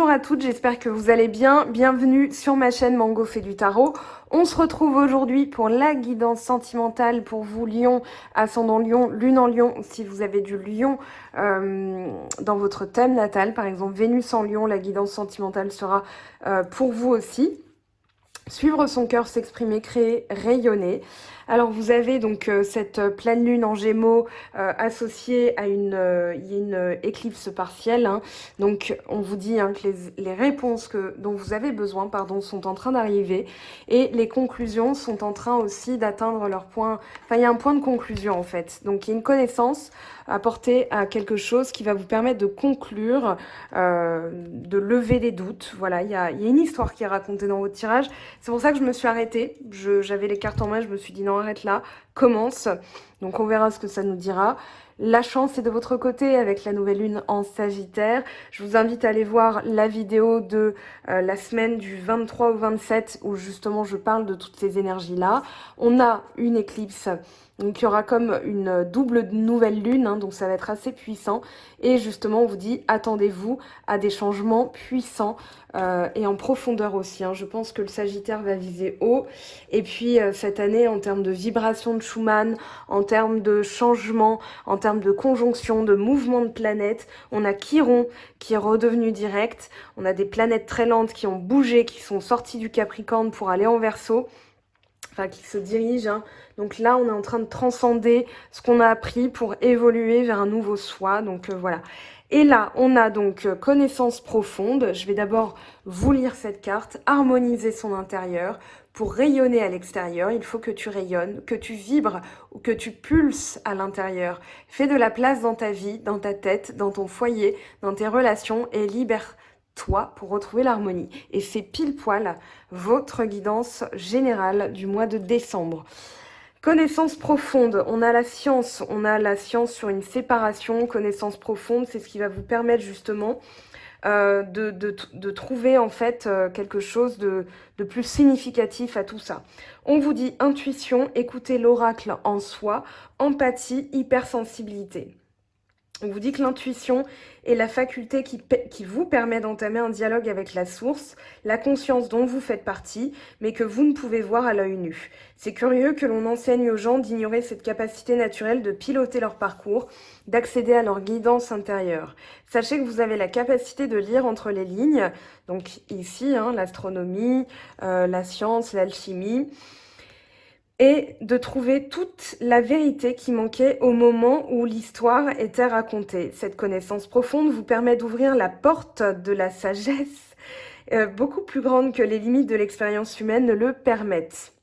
Bonjour à toutes, j'espère que vous allez bien. Bienvenue sur ma chaîne Mango fait du tarot. On se retrouve aujourd'hui pour la guidance sentimentale pour vous Lion, ascendant Lion, lune en Lion, si vous avez du Lion dans votre thème natal. Par exemple, Vénus en Lion, la guidance sentimentale sera pour vous aussi. Suivre son cœur, s'exprimer, créer, rayonner. Alors vous avez donc cette pleine lune en Gémeaux associée à il y a une éclipse partielle. Hein. Donc on vous dit que les réponses dont vous avez besoin sont en train d'arriver et les conclusions sont en train aussi d'atteindre leur point. Enfin il y a un point de conclusion en fait. Donc il y a une connaissance apportée à quelque chose qui va vous permettre de conclure, de lever des doutes. Voilà, il y a une histoire qui est racontée dans votre tirage. C'est pour ça que je me suis arrêtée. J'avais les cartes en main, je me suis dit non, arrête là, commence. Donc on verra ce que ça nous dira. La chance est de votre côté avec la nouvelle lune en Sagittaire. Je vous invite à aller voir la vidéo de la semaine du 23 au 27 où justement je parle de toutes ces énergies-là. On a une éclipse. Donc il y aura comme une double nouvelle lune, hein, donc ça va être assez puissant. Et justement, on vous dit, attendez-vous à des changements puissants et en profondeur aussi. Hein. Je pense que le Sagittaire va viser haut. Et puis cette année, en termes de vibration de Schumann, en termes de changement, en termes de conjonction, de mouvement de planètes, on a Chiron qui est redevenu direct. On a des planètes très lentes qui ont bougé, qui sont sorties du Capricorne pour aller en Verseau. Enfin, qui se dirigent. Hein. Donc là, on est en train de transcender ce qu'on a appris pour évoluer vers un nouveau soi. Donc voilà. Et là, on a donc connaissance profonde. Je vais d'abord vous lire cette carte, harmoniser son intérieur. Pour rayonner à l'extérieur, il faut que tu rayonnes, que tu vibres ou que tu pulses à l'intérieur. Fais de la place dans ta vie, dans ta tête, dans ton foyer, dans tes relations et libère-toi pour retrouver l'harmonie. Et c'est pile poil votre guidance générale du mois de décembre. Connaissance profonde, on a la science sur une séparation. Connaissance profonde, c'est ce qui va vous permettre justement de trouver en fait quelque chose de plus significatif à tout ça. On vous dit intuition, écoutez l'oracle en soi, empathie, hypersensibilité. On vous dit que l'intuition est la faculté qui vous permet d'entamer un dialogue avec la source, la conscience dont vous faites partie, mais que vous ne pouvez voir à l'œil nu. C'est curieux que l'on enseigne aux gens d'ignorer cette capacité naturelle de piloter leur parcours, d'accéder à leur guidance intérieure. Sachez que vous avez la capacité de lire entre les lignes, donc ici, l'astronomie, la science, l'alchimie, et de trouver toute la vérité qui manquait au moment où l'histoire était racontée. Cette connaissance profonde vous permet d'ouvrir la porte de la sagesse, beaucoup plus grande que les limites de l'expérience humaine ne le permettent.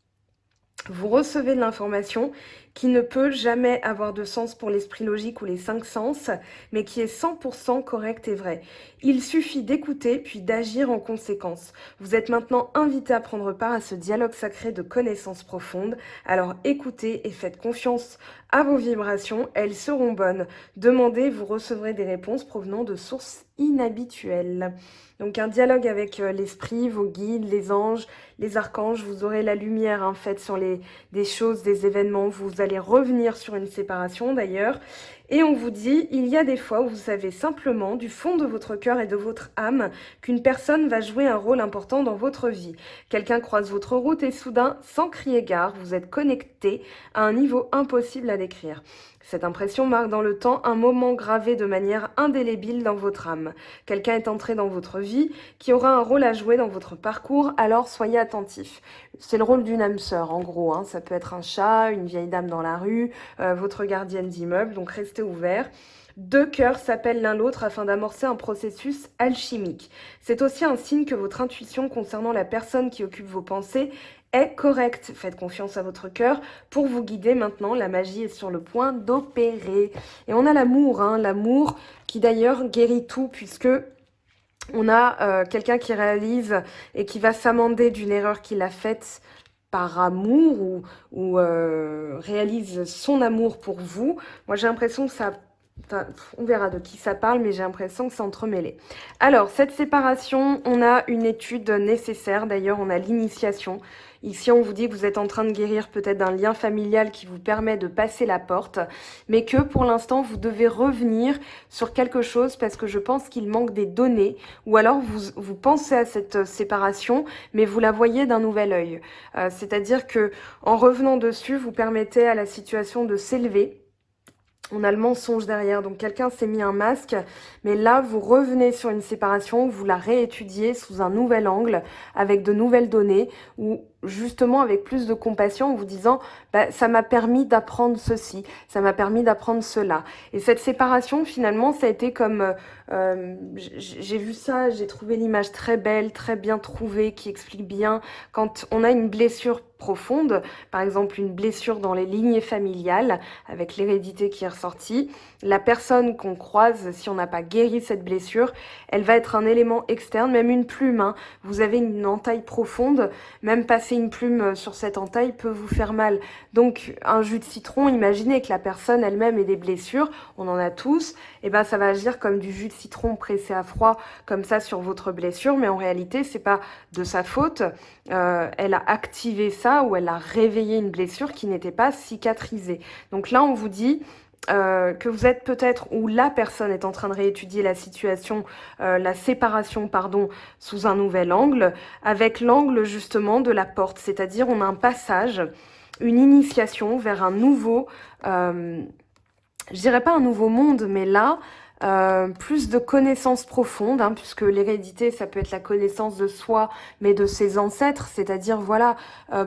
Vous recevez de l'information qui ne peut jamais avoir de sens pour l'esprit logique ou les 5 sens, mais qui est 100% correcte et vraie. Il suffit d'écouter puis d'agir en conséquence. Vous êtes maintenant invité à prendre part à ce dialogue sacré de connaissances profondes. Alors écoutez et faites confiance à vos vibrations, elles seront bonnes. Demandez, vous recevrez des réponses provenant de sources inhabituelles. Donc un dialogue avec l'esprit, vos guides, les anges, les archanges, vous aurez la lumière faite sur des choses, des événements, vous allez revenir sur une séparation d'ailleurs. Et on vous dit, il y a des fois où vous savez simplement, du fond de votre cœur et de votre âme, qu'une personne va jouer un rôle important dans votre vie. Quelqu'un croise votre route et soudain, sans crier gare, vous êtes connecté à un niveau impossible à décrire. Cette impression marque dans le temps un moment gravé de manière indélébile dans votre âme. Quelqu'un est entré dans votre vie qui aura un rôle à jouer dans votre parcours, alors soyez attentifs. C'est le rôle d'une âme sœur, en gros. Ça peut être un chat, une vieille dame dans la rue, votre gardienne d'immeuble, donc restez ouverts. Deux cœurs s'appellent l'un l'autre afin d'amorcer un processus alchimique. C'est aussi un signe que votre intuition concernant la personne qui occupe vos pensées est correcte. Faites confiance à votre cœur pour vous guider maintenant. La magie est sur le point d'opérer. Et on a l'amour, l'amour qui d'ailleurs guérit tout puisque on a quelqu'un qui réalise et qui va s'amender d'une erreur qu'il a faite par amour ou réalise son amour pour vous. Moi, j'ai l'impression que ça Enfin, on verra de qui ça parle, mais j'ai l'impression que c'est entremêlé. Alors, cette séparation, on a une étude nécessaire. D'ailleurs, on a l'initiation. Ici, on vous dit que vous êtes en train de guérir peut-être d'un lien familial qui vous permet de passer la porte, mais que pour l'instant, vous devez revenir sur quelque chose parce que je pense qu'il manque des données, ou alors vous pensez à cette séparation, mais vous la voyez d'un nouvel œil. C'est-à-dire que en revenant dessus, vous permettez à la situation de s'élever. On a le mensonge derrière, donc quelqu'un s'est mis un masque, mais là, vous revenez sur une séparation, vous la réétudiez sous un nouvel angle, avec de nouvelles données, ou justement avec plus de compassion, en vous disant bah, ça m'a permis d'apprendre ceci, ça m'a permis d'apprendre cela. Et cette séparation, finalement, ça a été comme... j'ai vu ça, j'ai trouvé l'image très belle, très bien trouvée, qui explique bien quand on a une blessure profonde, par exemple une blessure dans les lignées familiales, avec l'hérédité qui est ressortie, la personne qu'on croise, si on n'a pas guéri cette blessure, elle va être un élément externe, même une plume. Hein. Vous avez une entaille profonde, même passer une plume sur cette entaille peut vous faire mal. Donc un jus de citron, imaginez que la personne elle-même ait des blessures, on en a tous, et ben ça va agir comme du jus de citron pressé à froid, comme ça sur votre blessure, mais en réalité c'est pas de sa faute. Elle a activé ça ou elle a réveillé une blessure qui n'était pas cicatrisée. Donc là on vous dit que vous êtes peut-être, ou la personne est en train de réétudier la situation, la séparation, pardon, sous un nouvel angle, avec l'angle justement de la porte, c'est-à-dire on a un passage, une initiation vers un nouveau, je dirais pas un nouveau monde, mais là, plus de connaissances profondes, hein, puisque l'hérédité, ça peut être la connaissance de soi, mais de ses ancêtres, c'est-à-dire, voilà,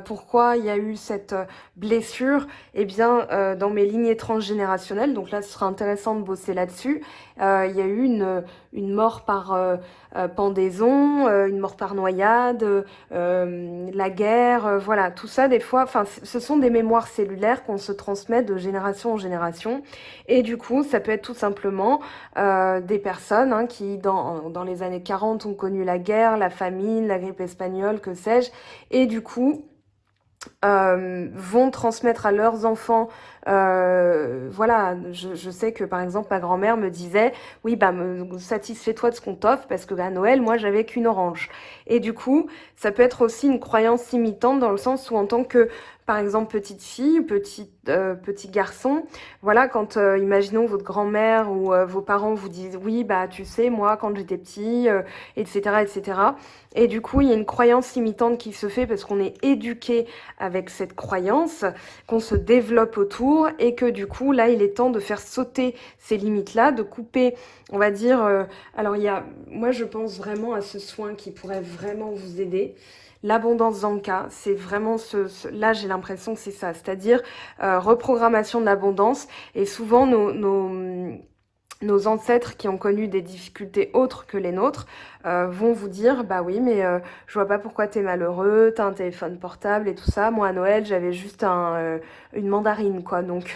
pourquoi il y a eu cette blessure, eh bien, dans mes lignées transgénérationnelles, donc là, ce sera intéressant de bosser là-dessus, il y a eu une mort par pendaison, une mort par noyade, la guerre, voilà, tout ça, des fois, enfin, ce sont des mémoires cellulaires qu'on se transmet de génération en génération, et du coup, ça peut être tout simplement des personnes hein, qui, dans les années 40, ont connu la guerre, la famine, la grippe espagnole, que sais-je, et du coup, vont transmettre à leurs enfants voilà, je sais que par exemple ma grand-mère me disait oui bah satisfais-toi de ce qu'on t'offre parce que à Noël moi j'avais qu'une orange et du coup ça peut être aussi une croyance imitante dans le sens où en tant que par exemple petite fille, petit garçon, voilà quand imaginons votre grand-mère ou vos parents vous disent oui bah tu sais moi quand j'étais petit etc etc et du coup il y a une croyance imitante qui se fait parce qu'on est éduqué avec cette croyance qu'on se développe autour et que du coup là il est temps de faire sauter ces limites là, de couper on va dire alors moi je pense vraiment à ce soin qui pourrait vraiment vous aider. L'abondance Zanka, c'est vraiment là j'ai l'impression que c'est ça, c'est-à-dire reprogrammation de l'abondance et souvent nos ancêtres qui ont connu des difficultés autres que les nôtres vont vous dire bah oui mais je vois pas pourquoi t'es malheureux, t'as un téléphone portable et tout ça. Moi à Noël j'avais juste une mandarine quoi donc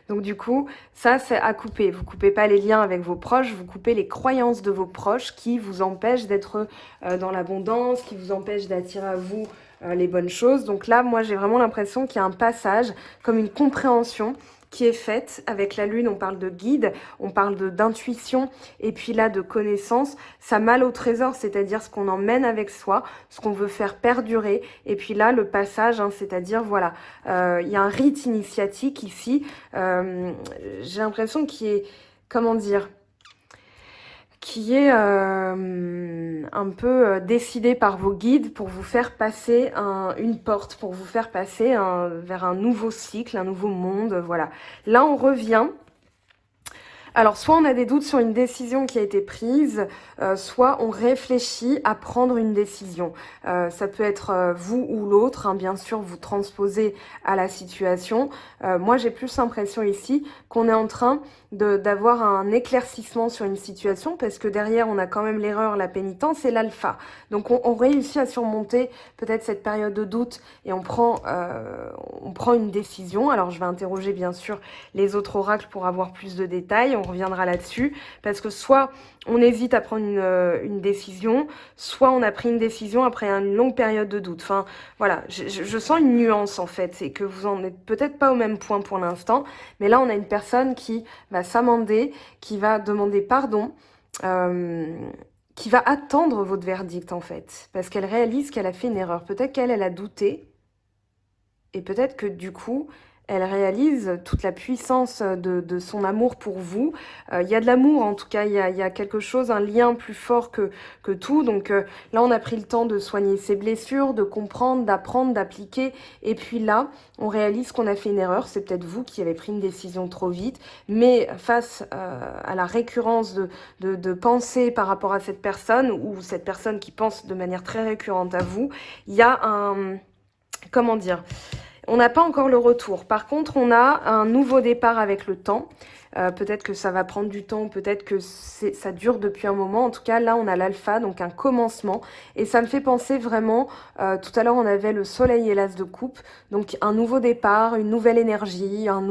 du coup ça c'est à couper. Vous coupez pas les liens avec vos proches, vous coupez les croyances de vos proches qui vous empêchent d'être dans l'abondance, qui vous empêchent d'attirer à vous les bonnes choses. Donc là moi j'ai vraiment l'impression qu'il y a un passage comme une compréhension qui est faite avec la lune, on parle de guide, on parle d'intuition et puis là de connaissance, ça mal au trésor, c'est-à-dire ce qu'on emmène avec soi, ce qu'on veut faire perdurer et puis là le passage, hein, c'est-à-dire voilà, il y a un rite initiatique ici, j'ai l'impression qu'il est, comment dire, qui est un peu décidé par vos guides pour vous faire passer une porte, pour vous faire passer vers un nouveau cycle, un nouveau monde, voilà. Là, on revient. Alors, soit on a des doutes sur une décision qui a été prise, soit on réfléchit à prendre une décision. Ça peut être vous ou l'autre, hein, bien sûr, vous transposez à la situation. Moi, j'ai plus l'impression ici qu'on est en train d'avoir un éclaircissement sur une situation parce que derrière, on a quand même l'erreur, la pénitence et l'alpha. Donc, on réussit à surmonter peut-être cette période de doute et on prend une décision. Alors, je vais interroger, bien sûr, les autres oracles pour avoir plus de détails. on reviendra là-dessus, parce que soit on hésite à prendre une décision, soit on a pris une décision après une longue période de doute. Enfin, voilà, je sens une nuance en fait, c'est que vous en êtes peut-être pas au même point pour l'instant, mais là on a une personne qui va s'amender, qui va demander pardon, qui va attendre votre verdict en fait, parce qu'elle réalise qu'elle a fait une erreur. Peut-être qu'elle a douté, et peut-être que du coup, elle réalise toute la puissance de son amour pour vous. Il y a de l'amour, en tout cas, il y a quelque chose, un lien plus fort que tout. Donc là, on a pris le temps de soigner ses blessures, de comprendre, d'apprendre, d'appliquer. Et puis là, on réalise qu'on a fait une erreur. C'est peut-être vous qui avez pris une décision trop vite. Mais face à la récurrence de pensées par rapport à cette personne, ou cette personne qui pense de manière très récurrente à vous, il y a un... Comment dire ? On n'a pas encore le retour. Par contre, on a un nouveau départ avec le temps. Peut-être que ça va prendre du temps, peut-être que ça dure depuis un moment. En tout cas, là, on a l'alpha, donc un commencement. Et ça me fait penser vraiment, tout à l'heure, on avait le soleil et l'as de coupe. Donc, un nouveau départ, une nouvelle énergie, un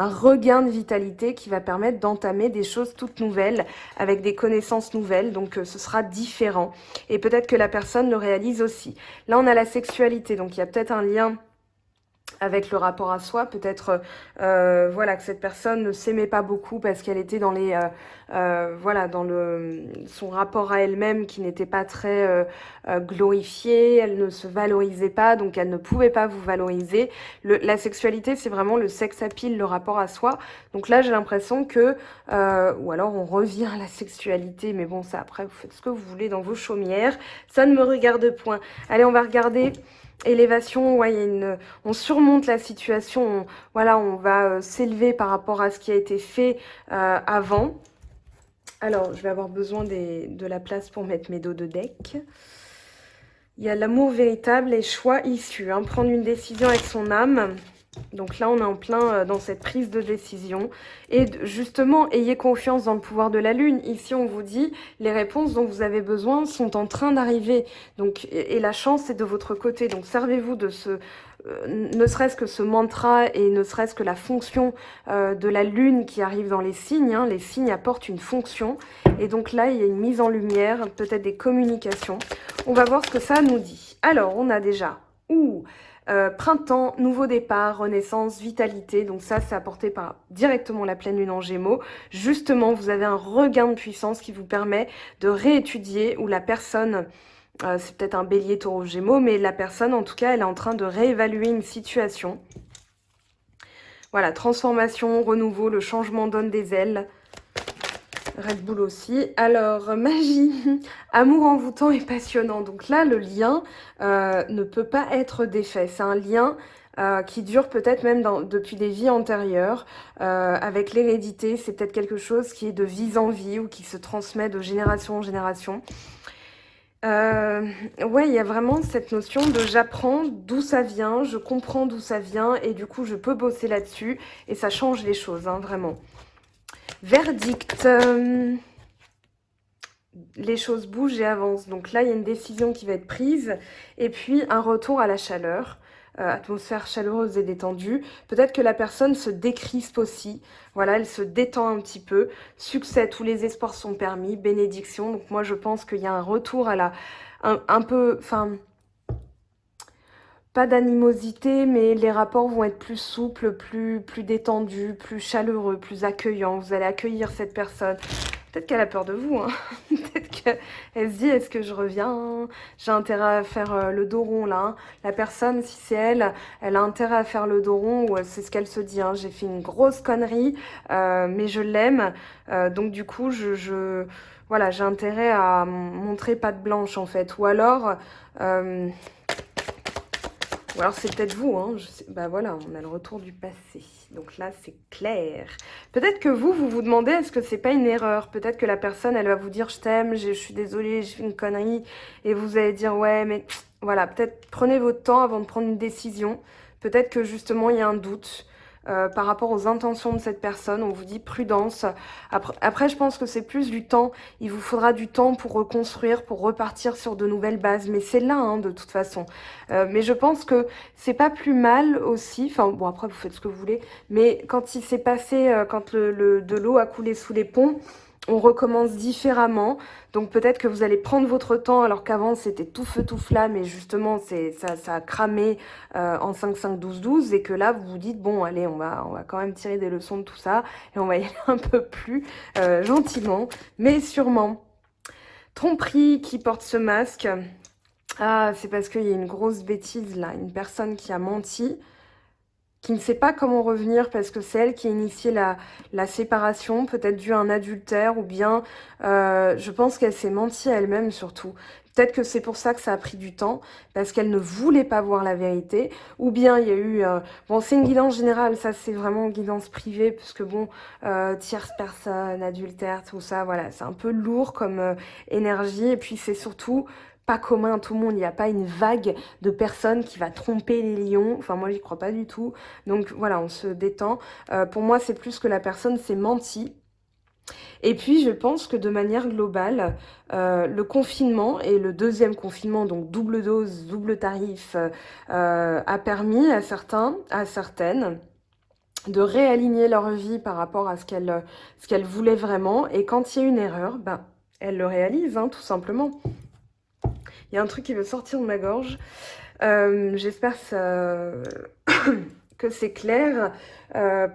regain de vitalité qui va permettre d'entamer des choses toutes nouvelles, avec des connaissances nouvelles. Donc, ce sera différent. Et peut-être que la personne le réalise aussi. Là, on a la sexualité. Donc, il y a peut-être un lien avec le rapport à soi, peut-être voilà, que cette personne ne s'aimait pas beaucoup parce qu'elle était dans voilà, dans son rapport à elle-même qui n'était pas très glorifié, elle ne se valorisait pas, donc elle ne pouvait pas vous valoriser. La sexualité, c'est vraiment le sex appeal, le rapport à soi. Donc là, j'ai l'impression que, ou alors on revient à la sexualité, mais bon, ça après, vous faites ce que vous voulez dans vos chaumières, ça ne me regarde point. Allez, on va regarder... Élévation, ouais, on surmonte la situation, voilà, on va s'élever par rapport à ce qui a été fait avant. Alors, je vais avoir besoin de la place pour mettre mes dos de deck. Il y a l'amour véritable et choix issu, hein, prendre une décision avec son âme. Donc là, on est en plein dans cette prise de décision. Et justement, ayez confiance dans le pouvoir de la Lune. Ici, on vous dit, les réponses dont vous avez besoin sont en train d'arriver. Donc, et la chance est de votre côté. Donc, servez-vous de ne serait-ce que ce mantra et ne serait-ce que la fonction de la Lune qui arrive dans les signes. Hein. Les signes apportent une fonction. Et donc là, il y a une mise en lumière, peut-être des communications. On va voir ce que ça nous dit. Alors, on a déjà... printemps, nouveau départ, renaissance, vitalité. Donc ça, c'est apporté par directement la pleine lune en Gémeaux. Justement, vous avez un regain de puissance qui vous permet de réétudier, où la personne, c'est peut-être un bélier, taureau, Gémeaux, mais la personne, en tout cas, elle est en train de réévaluer une situation. Voilà, transformation, renouveau, le changement donne des ailes. Red Bull aussi. Alors, magie, amour envoûtant et passionnant. Donc là, le lien ne peut pas être défait. C'est un lien qui dure peut-être même depuis des vies antérieures. Avec l'hérédité, c'est peut-être quelque chose qui est de vie en vie ou qui se transmet de génération en génération. Ouais, il y a vraiment cette notion de j'apprends d'où ça vient, je comprends d'où ça vient et du coup, je peux bosser là-dessus et ça change les choses, hein, vraiment. Verdict. Les choses bougent et avancent. Donc là, il y a une décision qui va être prise. Et puis, un retour à la chaleur. Atmosphère chaleureuse et détendue. Peut-être que la personne se décrispe aussi. Voilà, elle se détend un petit peu. Succès, tous les espoirs sont permis. Bénédiction. Donc moi, je pense qu'il y a un retour à la... un peu... Enfin... Pas d'animosité, mais les rapports vont être plus souples, plus détendus, plus chaleureux, plus accueillants. Vous allez accueillir cette personne. Peut-être qu'elle a peur de vous, hein. Peut-être qu'elle se dit, est-ce que je reviens? J'ai intérêt à faire le dos rond, là. Hein. La personne, si c'est elle, elle a intérêt à faire le dos rond, ou c'est ce qu'elle se dit. Hein. J'ai fait une grosse connerie, mais je l'aime. Donc du coup, voilà, j'ai intérêt à montrer patte blanche, en fait. Ou alors c'est peut-être vous, hein. Bah voilà, on a le retour du passé. Donc là, c'est clair. Peut-être que vous vous demandez, est-ce que c'est pas une erreur? Peut-être que la personne, elle va vous dire, je t'aime, je suis désolée, j'ai fait une connerie. Et vous allez dire, ouais, mais voilà, peut-être prenez votre temps avant de prendre une décision. Peut-être que justement, il y a un doute. par rapport aux intentions de cette personne. On vous dit prudence. Après, je pense que c'est plus du temps. Il vous faudra du temps pour reconstruire, pour repartir sur de nouvelles bases. Mais c'est là, hein, de toute façon. Mais je pense que c'est pas plus mal aussi. Enfin, bon, après, vous faites ce que vous voulez. Mais quand il s'est passé, quand de l'eau a coulé sous les ponts, on recommence différemment. Donc peut-être que vous allez prendre votre temps alors qu'avant c'était tout feu tout flamme et justement ça a cramé en 5-5-12-12 et que là vous vous dites bon allez on va quand même tirer des leçons de tout ça et on va y aller un peu plus gentiment mais sûrement. Tromperie qui porte ce masque. Ah, c'est parce qu'il y a une grosse bêtise là, une personne qui a menti, qui ne sait pas comment revenir parce que c'est elle qui a initié la séparation, peut-être dû à un adultère ou bien je pense qu'elle s'est menti à elle-même surtout. Peut-être que c'est pour ça que ça a pris du temps, parce qu'elle ne voulait pas voir la vérité, ou bien il y a eu... bon, c'est une guidance générale, ça c'est vraiment une guidance privée, parce que bon, tierce personne, adultère, tout ça, voilà, c'est un peu lourd comme énergie, et puis c'est surtout pas commun à tout le monde, il n'y a pas une vague de personnes qui va tromper les lions, enfin moi j'y crois pas du tout, donc voilà, on se détend. Pour moi c'est plus que la personne s'est menti. Et puis je pense que de manière globale, le confinement et le deuxième confinement, donc double dose, double tarif, a permis à certains, à certaines, de réaligner leur vie par rapport à ce qu'elles voulaient vraiment. Et quand il y a une erreur, ben, elles le réalisent, hein, tout simplement. Il y a un truc qui veut sortir de ma gorge. J'espère que c'est clair.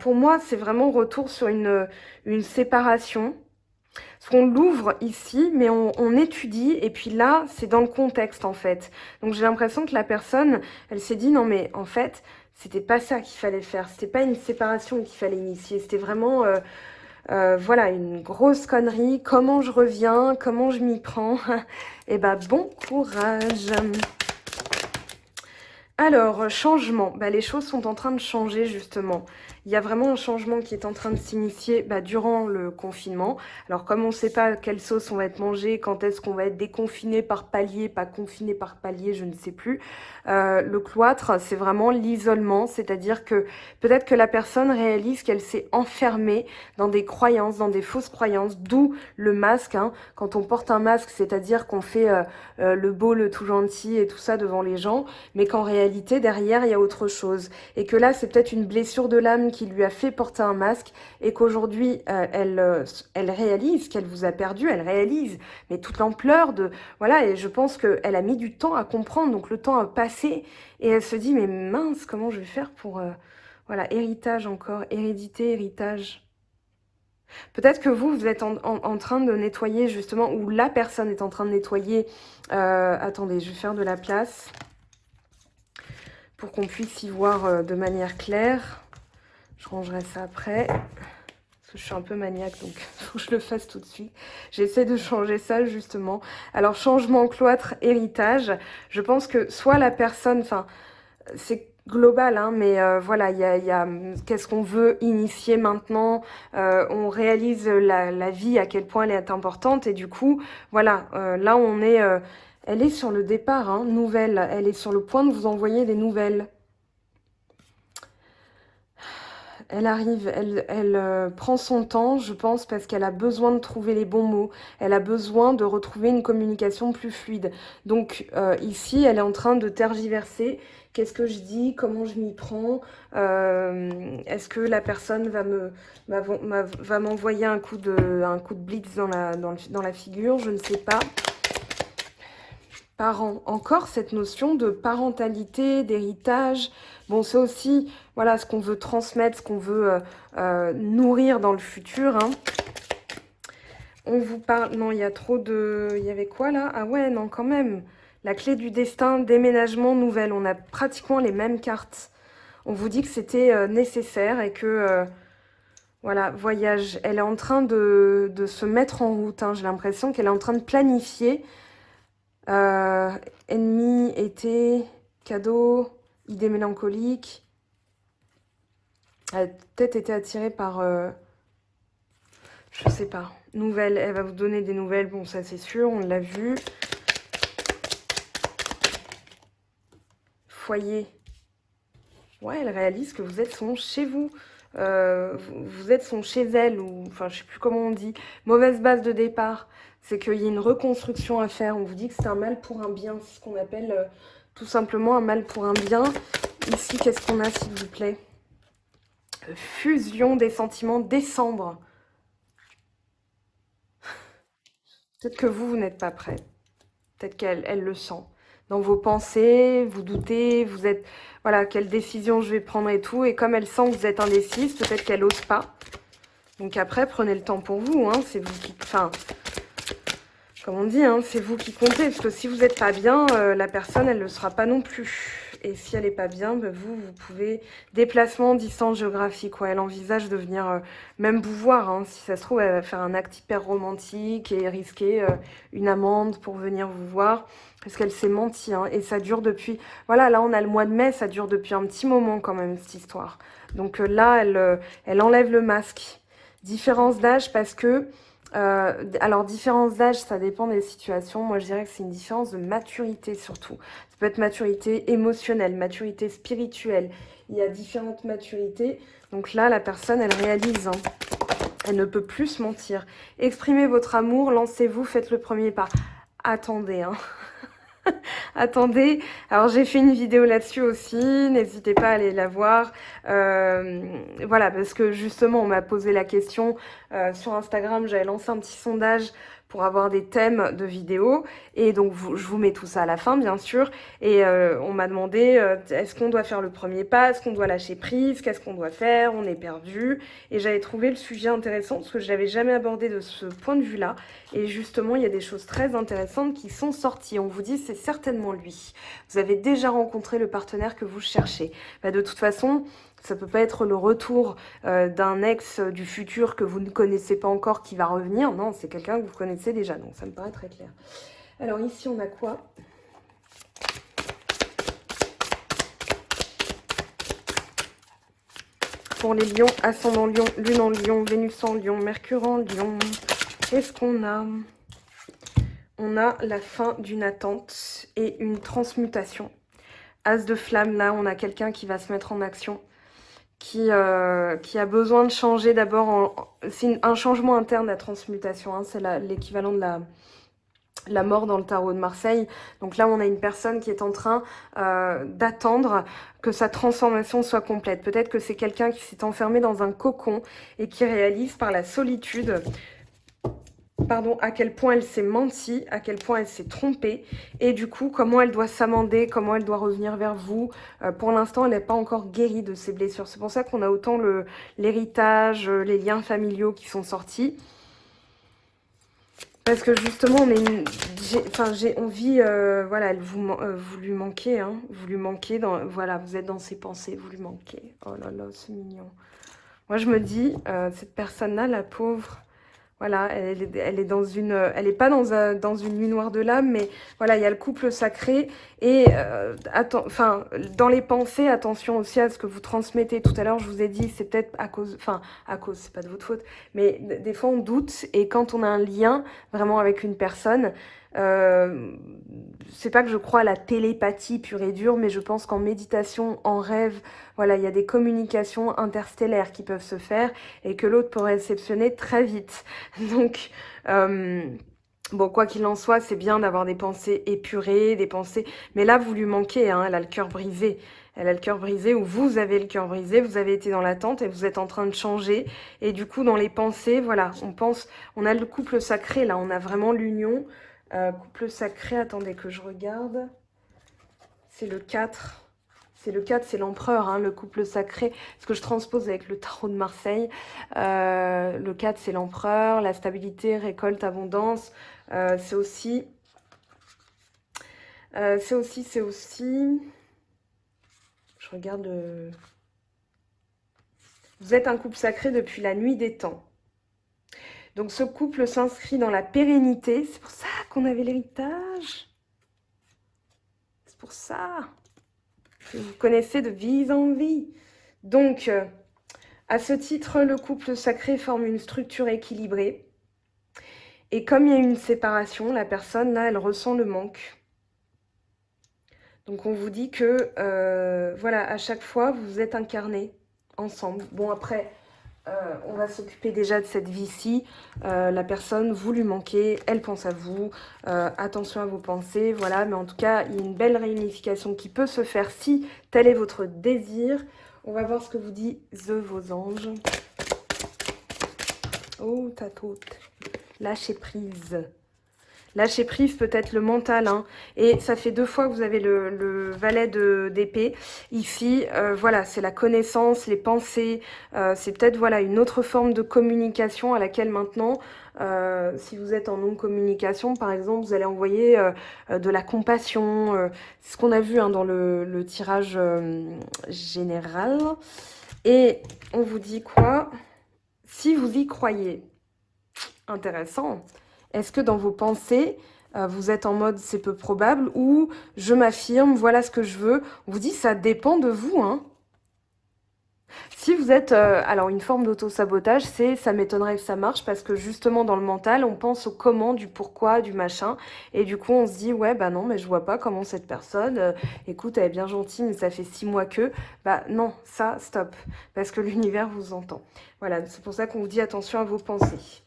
Pour moi, c'est vraiment retour sur une séparation. Parce qu'on l'ouvre ici, mais on étudie, et puis là, c'est dans le contexte, en fait. Donc j'ai l'impression que la personne, elle s'est dit, non mais en fait, c'était pas ça qu'il fallait faire. C'était pas une séparation qu'il fallait initier. C'était vraiment... voilà, une grosse connerie. Comment je reviens? Comment je m'y prends? Eh ben, bon courage. Alors, changement. Bah, les choses sont en train de changer, justement. Il y a vraiment un changement qui est en train de s'initier durant le confinement. Alors, comme on ne sait pas quelle sauce on va être mangé, quand est-ce qu'on va être déconfiné par palier, pas confiné par palier, je ne sais plus. Le cloître, c'est vraiment l'isolement, c'est-à-dire que peut-être que la personne réalise qu'elle s'est enfermée dans des croyances, dans des fausses croyances, d'où le masque. Hein. Quand on porte un masque, c'est-à-dire qu'on fait le beau, le tout gentil et tout ça devant les gens, mais qu'en réalité, derrière, il y a autre chose. Et que là, c'est peut-être une blessure de l'âme qui lui a fait porter un masque et qu'aujourd'hui, elle réalise qu'elle vous a perdu, elle réalise, mais toute l'ampleur de... Voilà, et je pense qu'elle a mis du temps à comprendre, donc le temps a passé, et elle se dit, mais mince, comment je vais faire pour... voilà, héritage encore, hérédité, héritage. Peut-être que vous êtes en train de nettoyer, justement, ou la personne est en train de nettoyer... attendez, je vais faire de la place pour qu'on puisse y voir de manière claire. Je rangerai ça après, parce que je suis un peu maniaque, donc il faut que je le fasse tout de suite. J'essaie de changer ça, justement. Alors, changement, cloître, héritage. Je pense que soit la personne... Enfin, c'est global, hein, mais voilà, il y a qu'est-ce qu'on veut initier maintenant. On réalise la vie, à quel point elle est importante. Et du coup, voilà, là, on est... elle est sur le départ, hein, nouvelle. Elle est sur le point de vous envoyer des nouvelles. Elle arrive, elle prend son temps, je pense, parce qu'elle a besoin de trouver les bons mots. Elle a besoin de retrouver une communication plus fluide. Donc ici, elle est en train de tergiverser. Qu'est-ce que je dis? Comment je m'y prends? Est-ce que la personne va m'envoyer un coup de blitz dans la figure? Je ne sais pas. Parents. Encore cette notion de parentalité, d'héritage. Bon, c'est aussi, voilà, ce qu'on veut transmettre, ce qu'on veut nourrir dans le futur. Hein. On vous parle... Non, il y a trop de... Il y avait quoi, là? Ah ouais, non, quand même. La clé du destin, déménagement, nouvelle. On a pratiquement les mêmes cartes. On vous dit que c'était nécessaire et que... voilà, voyage. Elle est en train de se mettre en route. Hein. J'ai l'impression qu'elle est en train de planifier... ennemi, été, cadeau, idée mélancolique. Elle a peut-être été attirée par... je sais pas. Nouvelles, elle va vous donner des nouvelles. Bon, ça c'est sûr, on l'a vu. Foyer. Ouais, elle réalise que vous êtes son chez vous. Vous êtes son chez elle, ou enfin je sais plus comment on dit. Mauvaise base de départ. C'est qu'il y a une reconstruction à faire. On vous dit que c'est un mal pour un bien. C'est ce qu'on appelle tout simplement un mal pour un bien. Ici, qu'est-ce qu'on a, s'il vous plaît? Fusion des sentiments, décembre. Peut-être que vous n'êtes pas prêt. Peut-être qu'elle le sent. Dans vos pensées, vous doutez, vous êtes... Voilà, quelle décision je vais prendre et tout. Et comme elle sent que vous êtes indécise, peut-être qu'elle n'ose pas. Donc après, prenez le temps pour vous. Hein, c'est vous qui... Enfin, comme on dit, hein, c'est vous qui comptez. Parce que si vous n'êtes pas bien, la personne, elle ne le sera pas non plus. Et si elle n'est pas bien, ben vous pouvez... Déplacement, distance géographique. Ouais, elle envisage de venir même vous voir. Hein. Si ça se trouve, elle va faire un acte hyper romantique et risquer une amende pour venir vous voir. Parce qu'elle s'est menti. Hein. Et ça dure depuis... Voilà, là, on a le mois de mai. Ça dure depuis un petit moment quand même, cette histoire. Donc là, elle enlève le masque. Différence d'âge parce que... alors, différence d'âge, ça dépend des situations. Moi, je dirais que c'est une différence de maturité surtout. Ça peut être maturité émotionnelle, maturité spirituelle. Il y a différentes maturités. Donc là, la personne, elle réalise. Hein. Elle ne peut plus se mentir. Exprimez votre amour, lancez-vous, faites le premier pas. Attendez, hein. Attendez, alors j'ai fait une vidéo là-dessus aussi, n'hésitez pas à aller la voir. Voilà, parce que justement, on m'a posé la question sur Instagram, j'avais lancé un petit sondage pour avoir des thèmes de vidéos. Et donc, je vous mets tout ça à la fin, bien sûr. Et on m'a demandé, est-ce qu'on doit faire le premier pas? Est-ce qu'on doit lâcher prise? Qu'est-ce qu'on doit faire? On est perdu. Et j'avais trouvé le sujet intéressant parce que je l'avais jamais abordé de ce point de vue-là. Et justement, il y a des choses très intéressantes qui sont sorties. On vous dit, c'est certainement lui. Vous avez déjà rencontré le partenaire que vous cherchez. Bah, de toute façon, ça peut pas être le retour d'un ex du futur que vous ne connaissez pas encore qui va revenir. Non, c'est quelqu'un que vous connaissez déjà. Donc, ça me paraît très clair. Alors ici, on a quoi? Pour les lions, ascendant lion, lune en lion, Vénus en lion, Mercure en lion. Qu'est-ce qu'on a? On a la fin d'une attente et une transmutation. As de flamme, là, on a quelqu'un qui va se mettre en action. Qui a besoin de changer d'abord. C'est un changement interne, la transmutation. Hein, c'est l'équivalent de la mort dans le tarot de Marseille. Donc là, on a une personne qui est en train d'attendre que sa transformation soit complète. Peut-être que c'est quelqu'un qui s'est enfermé dans un cocon et qui réalise par la solitude... Pardon, à quel point elle s'est menti, à quel point elle s'est trompée, et du coup, comment elle doit s'amender, comment elle doit revenir vers vous. Pour l'instant, elle n'est pas encore guérie de ses blessures. C'est pour ça qu'on a autant l'héritage, les liens familiaux qui sont sortis. Parce que justement, on vit, voilà, vous lui manquez, hein, vous lui manquez, voilà, vous êtes dans ses pensées, vous lui manquez. Oh là là, c'est mignon. Moi, je me dis, cette personne-là, la pauvre... Voilà, elle est dans une, elle est pas dans une nuit noire de l'âme, mais voilà, il y a le couple sacré et enfin, dans les pensées, attention aussi à ce que vous transmettez. Tout à l'heure, je vous ai dit, c'est peut-être à cause, c'est pas de votre faute, mais des fois on doute et quand on a un lien vraiment avec une personne, c'est pas que je crois à la télépathie pure et dure, mais je pense qu'en méditation, en rêve, voilà, il y a des communications interstellaires qui peuvent se faire et que l'autre peut réceptionner très vite. Donc, bon, quoi qu'il en soit, c'est bien d'avoir des pensées épurées, des pensées... Mais là, vous lui manquez, hein, elle a le cœur brisé. Elle a le cœur brisé ou vous avez le cœur brisé, vous avez été dans l'attente et vous êtes en train de changer. Et du coup, dans les pensées, voilà, on a le couple sacré, là, on a vraiment l'union. Couple sacré, attendez que je regarde. C'est le 4. C'est le 4, c'est l'empereur, hein, le couple sacré. Ce que je transpose avec le tarot de Marseille. Le 4, c'est l'empereur, la stabilité, récolte, abondance. C'est aussi... Je regarde... Vous êtes un couple sacré depuis la nuit des temps. Donc ce couple s'inscrit dans la pérennité. C'est pour ça qu'on avait l'héritage. C'est pour ça que vous connaissez de vie en vie. Donc, à ce titre, le couple sacré forme une structure équilibrée. Et comme il y a une séparation, la personne, là, elle ressent le manque. Donc on vous dit que, voilà, à chaque fois, vous êtes incarnés ensemble. Bon, après, on va s'occuper déjà de cette vie-ci. La personne, vous lui manquez, elle pense à vous. Attention à vos pensées, voilà. Mais en tout cas, il y a une belle réunification qui peut se faire si tel est votre désir. On va voir ce que vous dit vos anges. Oh, tatoute. Lâcher prise. Lâcher prise, peut-être le mental, hein. Et ça fait 2 fois que vous avez le valet d'épée. Ici, voilà, c'est la connaissance, les pensées. C'est peut-être, voilà, une autre forme de communication à laquelle maintenant, si vous êtes en non-communication, par exemple, vous allez envoyer de la compassion. C'est ce qu'on a vu hein, dans le tirage général. Et on vous dit quoi? Si vous y croyez. Intéressant. Est-ce que dans vos pensées, vous êtes en mode c'est peu probable ou je m'affirme, voilà ce que je veux? On vous dit ça dépend de vous, hein. Si vous êtes, alors une forme d'auto-sabotage, c'est ça m'étonnerait que ça marche parce que justement dans le mental, on pense au comment, du pourquoi, du machin. Et du coup, on se dit, ouais, bah non, mais je vois pas comment cette personne, écoute, elle est bien gentille, mais ça fait 6 mois que. Bah non, ça, stop. Parce que l'univers vous entend. Voilà, c'est pour ça qu'on vous dit attention à vos pensées.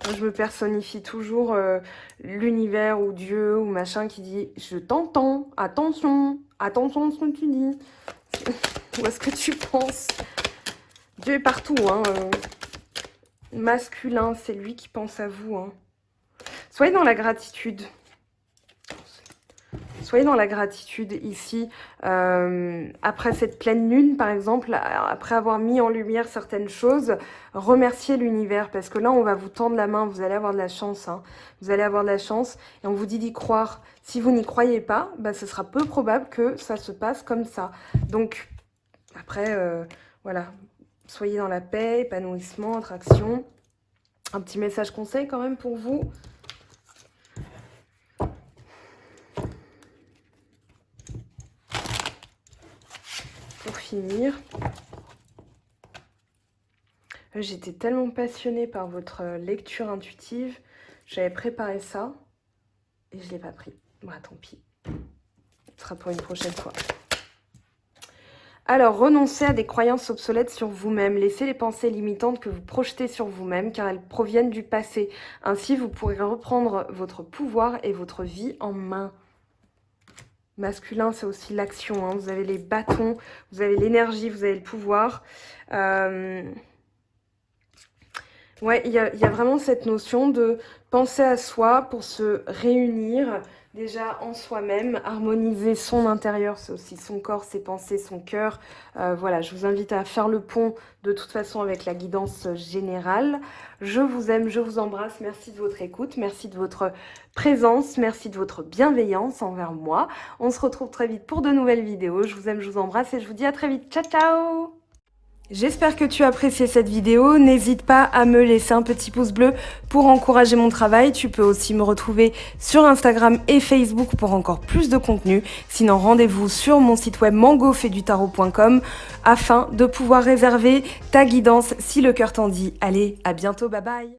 Moi, je me personnifie toujours l'univers ou Dieu ou machin qui dit « Je t'entends, attention, attention à ce que tu dis. » Où est-ce que tu penses? Dieu est partout, hein. Masculin, c'est lui qui pense à vous, hein. Soyez dans la gratitude. Soyez dans la gratitude ici, après cette pleine lune par exemple, après avoir mis en lumière certaines choses, remerciez l'univers parce que là on va vous tendre la main, vous allez avoir de la chance, hein. Vous allez avoir de la chance et on vous dit d'y croire. Si vous n'y croyez pas, bah, ce sera peu probable que ça se passe comme ça. Donc après, voilà, soyez dans la paix, épanouissement, attraction. Un petit message conseil quand même pour vous. Pour finir, j'étais tellement passionnée par votre lecture intuitive, j'avais préparé ça et je ne l'ai pas pris. Bon, tant pis, ce sera pour une prochaine fois. Alors, renoncez à des croyances obsolètes sur vous-même. Laissez les pensées limitantes que vous projetez sur vous-même car elles proviennent du passé. Ainsi, vous pourrez reprendre votre pouvoir et votre vie en main. Masculin, c'est aussi l'action, hein. Vous avez les bâtons, vous avez l'énergie, vous avez le pouvoir. Ouais, il y a vraiment cette notion de penser à soi pour se réunir déjà en soi-même, harmoniser son intérieur, c'est aussi son corps, ses pensées, son cœur. Voilà, je vous invite à faire le pont de toute façon avec la guidance générale. Je vous aime, je vous embrasse. Merci de votre écoute, merci de votre présence, merci de votre bienveillance envers moi. On se retrouve très vite pour de nouvelles vidéos. Je vous aime, je vous embrasse et je vous dis à très vite. Ciao, ciao! J'espère que tu as apprécié cette vidéo. N'hésite pas à me laisser un petit pouce bleu pour encourager mon travail. Tu peux aussi me retrouver sur Instagram et Facebook pour encore plus de contenu. Sinon, rendez-vous sur mon site web mangofaidutarot.com afin de pouvoir réserver ta guidance si le cœur t'en dit. Allez, à bientôt, bye bye!